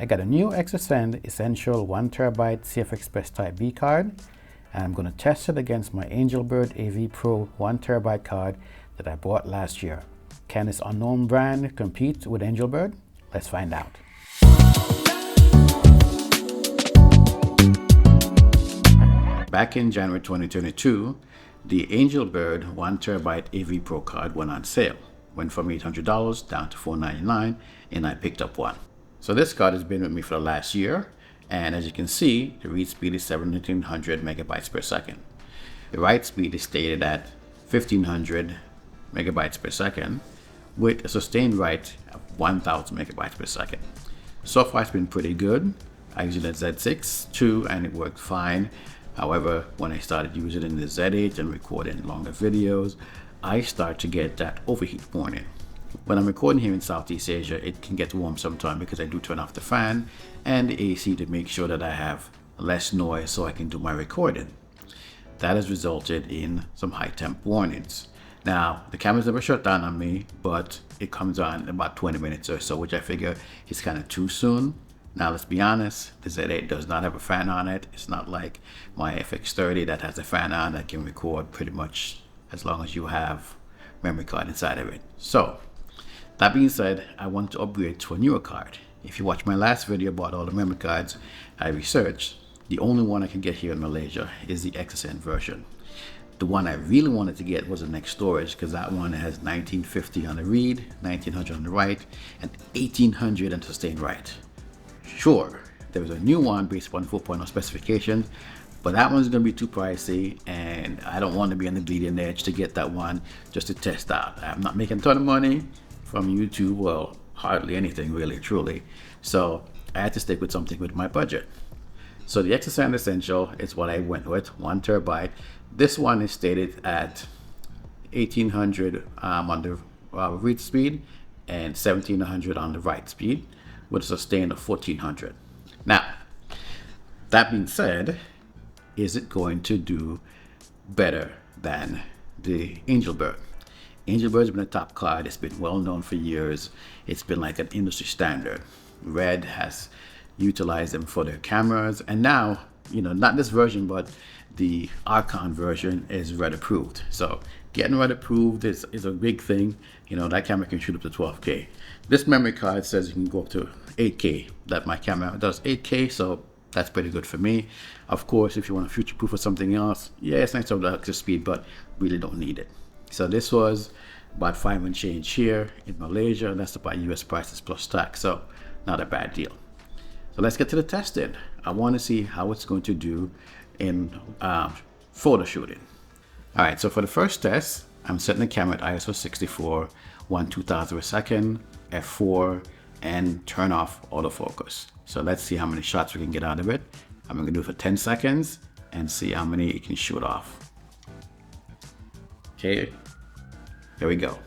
I got a new Exascend Essential 1TB CF Express Type B card, and I'm going to test it against my Angelbird AV Pro 1TB card that I bought last year. Can this unknown brand compete with Angelbird? Let's find out. Back in January 2022, the Angelbird 1TB AV Pro card went on sale. Went from $800 down to $499, and I picked up one. So this card has been with me for the last year, and as you can see, the read speed is 1700 megabytes per second. The write speed is stated at 1500 megabytes per second, with a sustained write of 1000 megabytes per second. So far it's been pretty good. I used it at Z6 too, and it worked fine. However, when I started using it in the Z8 and recording longer videos, I start to get that overheat warning. When I'm recording here in Southeast Asia, it can get warm sometimes because I do turn off the fan and the AC to make sure that I have less noise so I can do my recording. That has resulted in some high temp warnings. Now, the camera's never shut down on me, but it comes on in about 20 minutes or so, which I figure is kind of too soon. Now, let's be honest, the Z8 does not have a fan on it. It's not like my FX30 that has a fan on that can record pretty much as long as you have memory card inside of it. So, that being said, I want to upgrade to a newer card. If you watch my last video about all the memory cards I researched, the only one I can get here in Malaysia is the Exascend version. The one I really wanted to get was the next storage, because that one has 1950 on the read, 1900 on the write, and 1800 on sustained write. Sure, there was a new one based upon 4.0 specifications, but that one's going to be too pricey, and I don't want to be on the bleeding edge to get that one just to test out. I'm not making a ton of money from YouTube, well, hardly anything really, truly. So I had to stick with something with my budget. So the Exascend Essential is what I went with, 1 terabyte. This one is stated at 1800 on the read speed and 1700 on the write speed, with a sustain of 1400. Now, that being said, is it going to do better than the Angelbird? Angelbird's been a top card. It's been well known for years. It's been like an industry standard. Red has utilized them for their cameras, and now, you know, not this version, but the Archon version is Red approved. So getting Red approved is a big thing. You know, that camera can shoot up to 12K. This memory card says you can go up to 8K. That my camera does 8K, so that's pretty good for me. Of course, if you want to future-proof or something else, yeah, it's nice to have the extra speed, but really don't need it. So this was about $5 and change here in Malaysia, and that's about US prices plus tax, so not a bad deal. So let's get to the testing. I want to see how it's going to do in photo shooting. All right, so for the first test, I'm setting the camera at ISO 64, 1/2000 per second, f4, and turn off autofocus. So let's see how many shots we can get out of it. I'm going to do it for 10 seconds and see how many it can shoot off. Okay, here we go.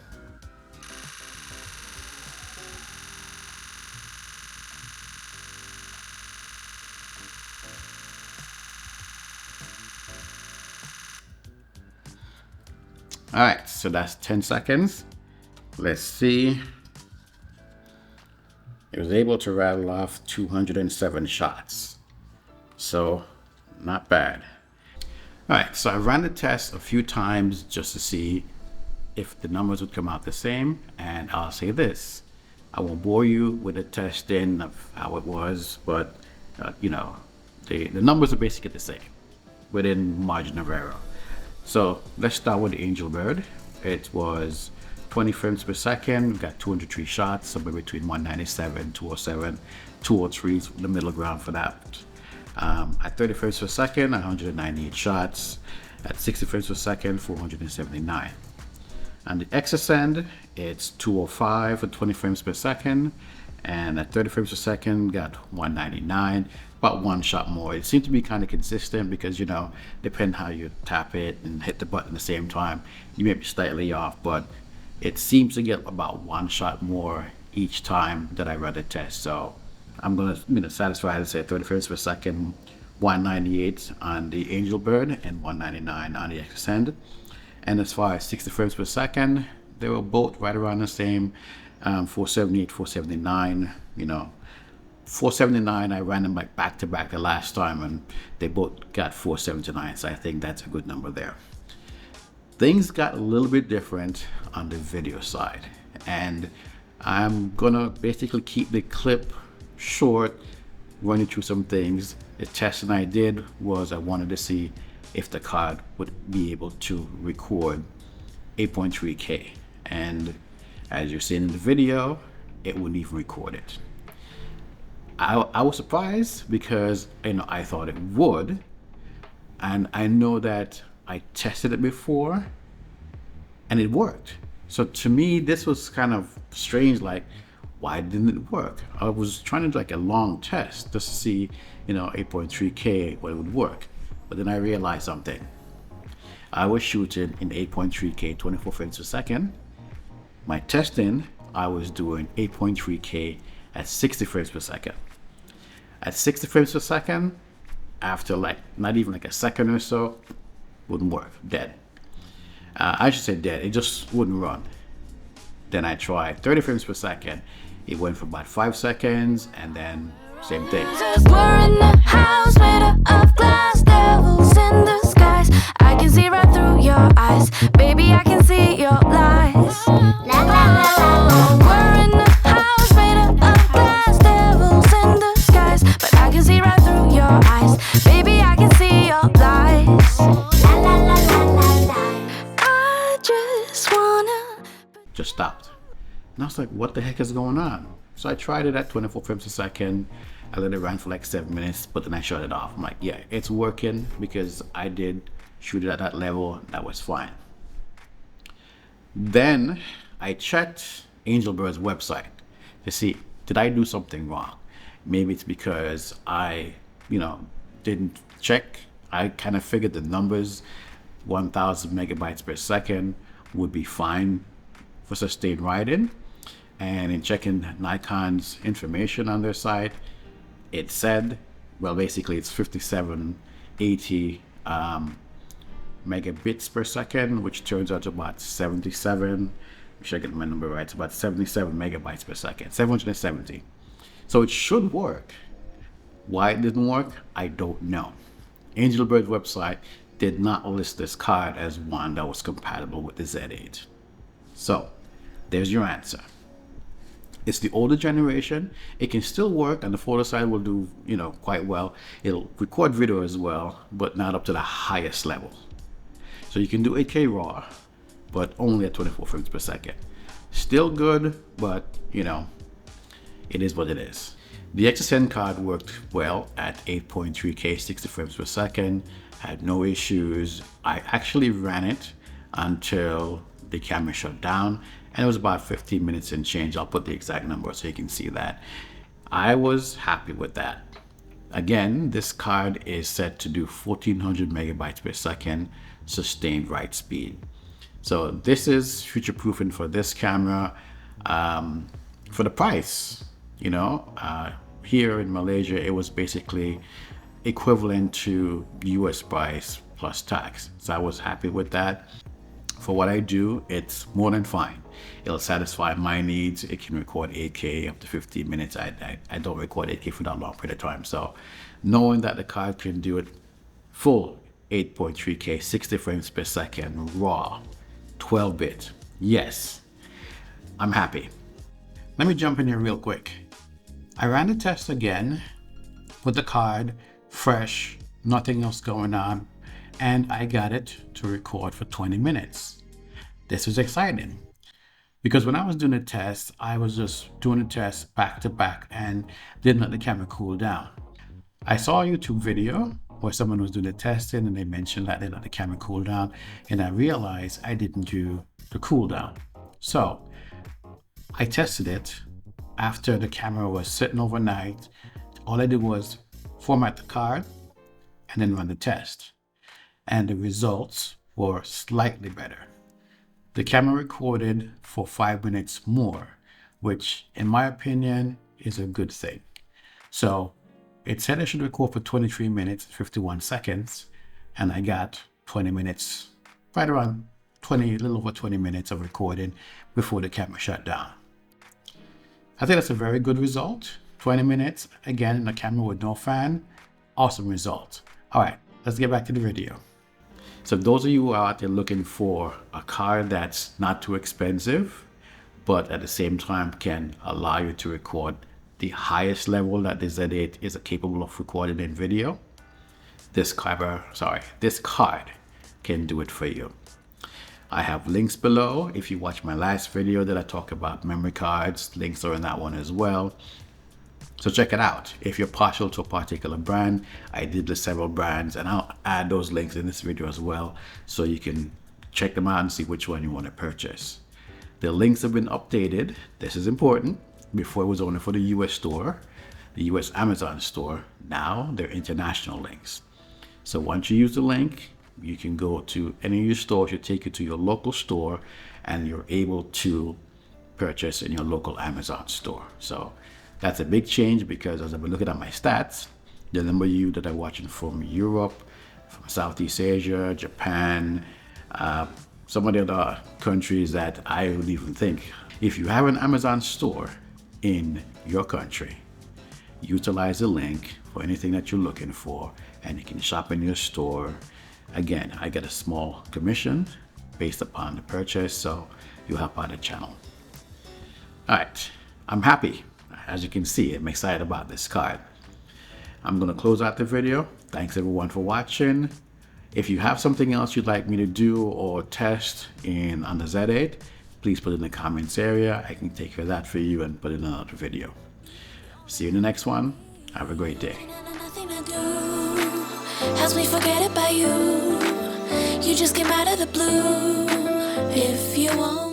All right, so that's 10 seconds. Let's see. It was able to rattle off 207 shots. So not bad. All right, so I ran the test a few times just to see if the numbers would come out the same. And I'll say this, I won't bore you with the testing of how it was, but you know, the numbers are basically the same within margin of error. So let's start with the Angelbird. It was 20 frames per second. We got 203 shots, somewhere between 197, 207, 203 is the middle ground for that. At 30 frames per second, 198 shots. At 60 frames per second, 479. And the Exascend, it's 205 for 20 frames per second. And at 30 frames per second, got 199, about one shot more. It seemed to be kind of consistent because, you know, depending how you tap it and hit the button at the same time, you may be slightly off, but it seems to get about one shot more each time that I run the test. So I'm gonna satisfy to say 30 frames per second, 198 on the Angelbird and 199 on the Exascend. And as far as 60 frames per second, they were both right around the same, 478, 479, you know. 479, I ran them like back to back the last time, and they both got 479, so I think that's a good number there. Things got a little bit different on the video side, and I'm gonna basically keep the clip short, running through some things. The testing I did was I wanted to see if the card would be able to record 8.3K, and as you're seeing in the video, it wouldn't even record it. I was surprised because I thought it would, and I know that I tested it before and it worked. So to me, this was kind of strange, like, why didn't it work? I was trying to do like a long test just to see, 8.3K, what it would work. But then I realized something. I was shooting in 8.3K, 24 frames per second. My testing, I was doing 8.3K at 60 frames per second. At 60 frames per second, after like not even like a second or so, wouldn't work, dead. I should say dead, it just wouldn't run. Then I tried 30 frames per second. It went for about 5 seconds, and then same thing. We're in a house made of glass, devils in the skies. I can see right through your eyes, baby, I can see your lies. La, la, la, la, la. We're in a house made of glass, devils in the skies, but I can see right through your eyes, baby, I can see your lies. La, la, la, la, la, la. I just wanna. Just stopped. And I was like, what the heck is going on? So I tried it at 24 frames a second. I let it run for like 7 minutes, but then I shut it off. I'm like, yeah, it's working because I did shoot it at that level. That was fine. Then I checked Angelbird's website to see, did I do something wrong? Maybe it's because I, didn't check. I kind of figured the numbers, 1,000 megabytes per second would be fine for sustained writing. And in checking Nikon's information on their site, it said, well, basically it's 5780 megabits per second, which turns out to about 77. Make sure I get my number right. It's about 77 megabytes per second, 770. So it should work. Why it didn't work, I don't know. Angelbird website did not list this card as one that was compatible with the Z8. So there's your answer. It's the older generation. It can still work, and the photo side will do, quite well. It'll record video as well, but not up to the highest level. So you can do 8K RAW, but only at 24 frames per second. Still good, but it is what it is. The Exascend card worked well at 8.3K 60 frames per second. Had no issues. I actually ran it until the camera shut down, and it was about 15 minutes and change. I'll put the exact number so you can see that. I was happy with that. Again, this card is set to do 1400 megabytes per second sustained write speed. So this is future proofing for this camera. For the price, here in Malaysia, it was basically equivalent to US price plus tax. So I was happy with that. For what I do, it's more than fine. It'll satisfy my needs. It can record 8K up to 15 minutes. I don't record 8K for that long period of time. So knowing that the card can do it full 8.3K, 60 frames per second, raw, 12-bit, yes, I'm happy. Let me jump in here real quick. I ran the test again with the card, fresh, nothing else going on, and I got it to record for 20 minutes. This was exciting because when I was doing the test, I was just doing the test back to back and didn't let the camera cool down. I saw a YouTube video where someone was doing the testing and they mentioned that they let the camera cool down, and I realized I didn't do the cool down. So I tested it after the camera was sitting overnight. All I did was format the card and then run the test, and the results were slightly better. The camera recorded for 5 minutes more, which in my opinion is a good thing. So it said I should record for 23 minutes, 51 seconds, and I got 20 minutes, right around 20, a little over 20 minutes of recording before the camera shut down. I think that's a very good result. 20 minutes, again, in a camera with no fan. Awesome result. All right, let's get back to the video. So those of you who are out there looking for a card that's not too expensive, but at the same time can allow you to record the highest level that the Z8 is capable of recording in video, this card can do it for you. I have links below. If you watch my last video that I talk about memory cards, links are in that one as well. So check it out. If you're partial to a particular brand, I did list several brands, and I'll add those links in this video as well, so you can check them out and see which one you want to purchase. The links have been updated. This is important. Before it was only for the US store, the US Amazon store. Now they're international links. So once you use the link, you can go to any of your stores, you take you to your local store, and you're able to purchase in your local Amazon store. So that's a big change, because as I've been looking at my stats, the number of you that are watching from Europe, from Southeast Asia, Japan, some of the other countries that I would even think, if you have an Amazon store in your country, utilize the link for anything that you're looking for, and you can shop in your store. Again, I get a small commission based upon the purchase, so you help out the channel. All right, I'm happy. As you can see, I'm excited about this card. I'm gonna close out the video. Thanks everyone for watching. If you have something else you'd like me to do or test on the Z8, please put it in the comments area. I can take care of that for you and put it in another video. See you in the next one. Have a great day. Helps me forget about you. You just came out of the blue. If you want